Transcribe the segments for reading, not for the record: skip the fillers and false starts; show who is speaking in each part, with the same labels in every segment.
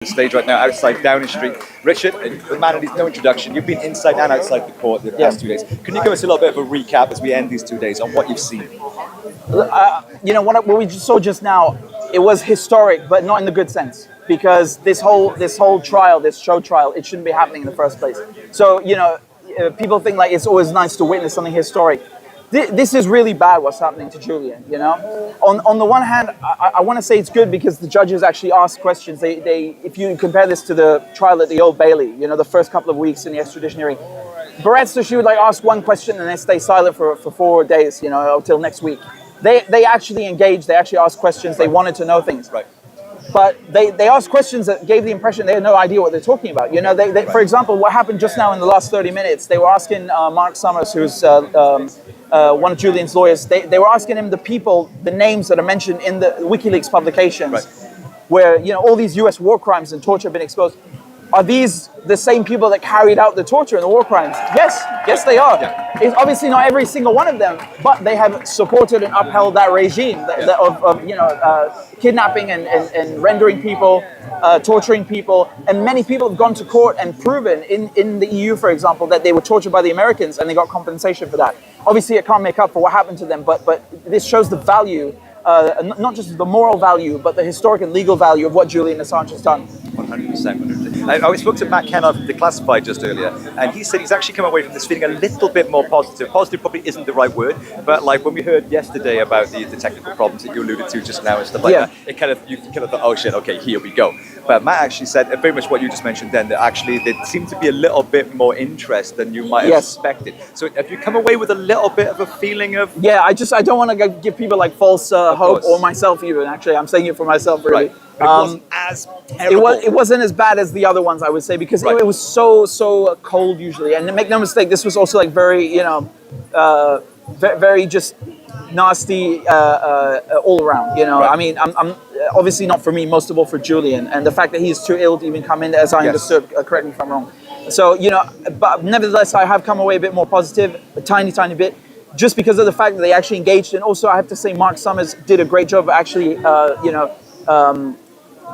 Speaker 1: The stage right now outside Downing Street. Richard, the man needs no introduction. You've been inside and outside the court the past 2 days. Can you give us a little bit of a recap as we end these 2 days on what you've seen?
Speaker 2: You know, what we just saw just now, it was historic, but not in the good sense, because this whole trial, this show trial, it shouldn't be happening in the first place. So, you know, people think like it's always nice to witness something historic. This is really bad what's happening to Julian, you know? On the one hand, I want to say it's good because the judges actually ask questions. If you compare this to the trial at the Old Bailey, you know, the first couple of weeks in the extradition hearing, Barretts, she would like ask one question and then stay silent for 4 days, you know, until next week. They actually engaged, they actually asked questions, they wanted to know things.
Speaker 1: Right.
Speaker 2: But they asked questions that gave the impression they had no idea what they're talking about. You know, for example, what happened just now in the last 30 minutes, they were asking Mark Summers, who's one of Julian's lawyers, they were asking him the names that are mentioned in the WikiLeaks publications, where, you know, all these US war crimes and torture have been exposed. Are these the same people that carried out the torture and the war crimes? Yes, they are. Yeah. It's obviously not every single one of them, but they have supported and upheld that regime of you know, kidnapping and rendering people, torturing people. And many people have gone to court and proven in the EU, for example, that they were tortured by the Americans and they got compensation for that. Obviously, it can't make up for what happened to them, but this shows the value, not just the moral value, but the historic and legal value of what Julian Assange has done.
Speaker 1: 100%. I spoke to Matt Kenner of Declassified just earlier, and he said he's actually come away from this feeling a little bit more positive. Positive probably isn't the right word, but like when we heard yesterday about the technical problems that you alluded to just now and stuff like that, you kind of thought, oh shit, okay, here we go. But Matt actually said very much what you just mentioned then, that actually there seemed to be a little bit more interest than you might have expected. So have you come away with a little bit of a feeling of...
Speaker 2: Yeah, I don't want to give people like false hope, or myself even, actually. I'm saying it for myself, really.
Speaker 1: Right. It wasn't as terrible.
Speaker 2: It wasn't as bad as the other ones, I would say, because it was so cold usually. And make no mistake, this was also like very, you know, very just nasty all around, you know. I mean, I'm obviously not for me, most of all for Julian, and the fact that he's too ill to even come in, as I understood, correct me if I'm wrong. So, you know, but nevertheless, I have come away a bit more positive, a tiny bit, just because of the fact that they actually engaged. And also, I have to say, Mark Summers did a great job of actually, you know,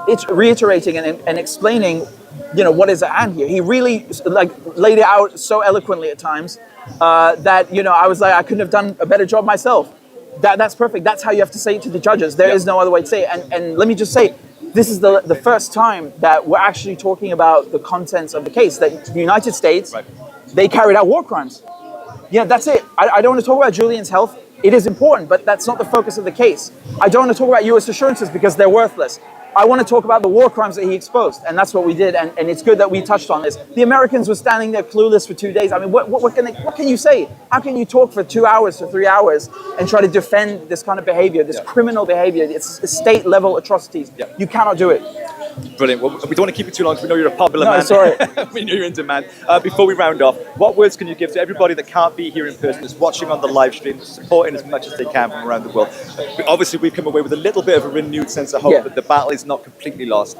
Speaker 2: it's reiterating and explaining, you know, what is at hand here. He really like laid it out so eloquently at times that, you know, I was like, I couldn't have done a better job myself. That's perfect. That's how you have to say it to the judges. There is no other way to say it. And let me just say, this is the first time that we're actually talking about the contents of the case, that the United States, they carried out war crimes. Yeah, that's it. I don't want to talk about Julian's health. It is important, but that's not the focus of the case. I don't want to talk about US assurances because they're worthless. I want to talk about the war crimes that he exposed, and that's what we did, and it's good that we touched on this. The Americans were standing there clueless for 2 days. I mean, what can you say? How can you talk for 2 hours, for 3 hours, and try to defend this kind of behavior, this criminal behavior? It's state-level atrocities. You cannot do it.
Speaker 1: Brilliant. Well, we don't want to keep you too long because we know you're a popular man.
Speaker 2: Sorry.
Speaker 1: We know you're in demand. Before we round off, what words can you give to everybody that can't be here in person, is watching on the live stream, supporting as much as they can from around the world? Obviously, we've come away with a little bit of a renewed sense of hope that the battle is not completely lost.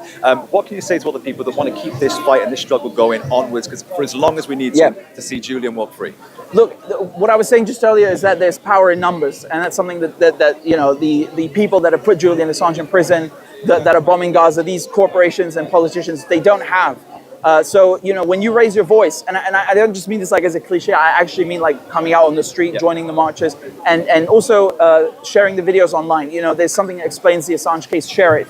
Speaker 1: What can you say to all the people that want to keep this fight and this struggle going onwards, because for as long as we need to see Julian walk free?
Speaker 2: Look, what I was saying just earlier is that there's power in numbers, and that's something that you know, the people that have put Julian Assange in prison, that are bombing Gaza, these corporations and politicians, they don't have. So, you know, when you raise your voice, and I don't just mean this like as a cliche, I actually mean like coming out on the street, joining the marches, and also sharing the videos online. You know, there's something that explains the Assange case, share it,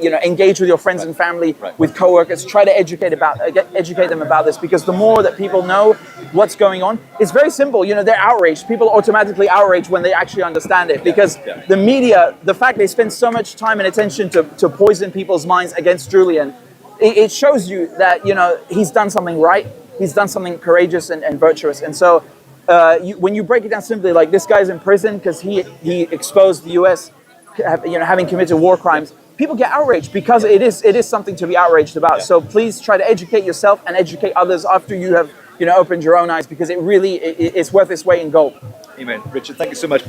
Speaker 2: you know, engage with your friends and family, with coworkers, try to educate them about this, because the more that people know what's going on, it's very simple. You know, they're outraged. People are automatically outraged when they actually understand it, because the media, the fact they spend so much time and attention to poison people's minds against Julian, it shows you that, you know, he's done something right, he's done something courageous and virtuous. And so when you break it down simply, like, this guy's in prison because he exposed the US, you know, having committed war crimes, people get outraged because it is something to be outraged about. So please try to educate yourself and educate others after you have, you know, opened your own eyes, because it really it's worth its weight in gold.
Speaker 1: Amen. Richard, thank you so much.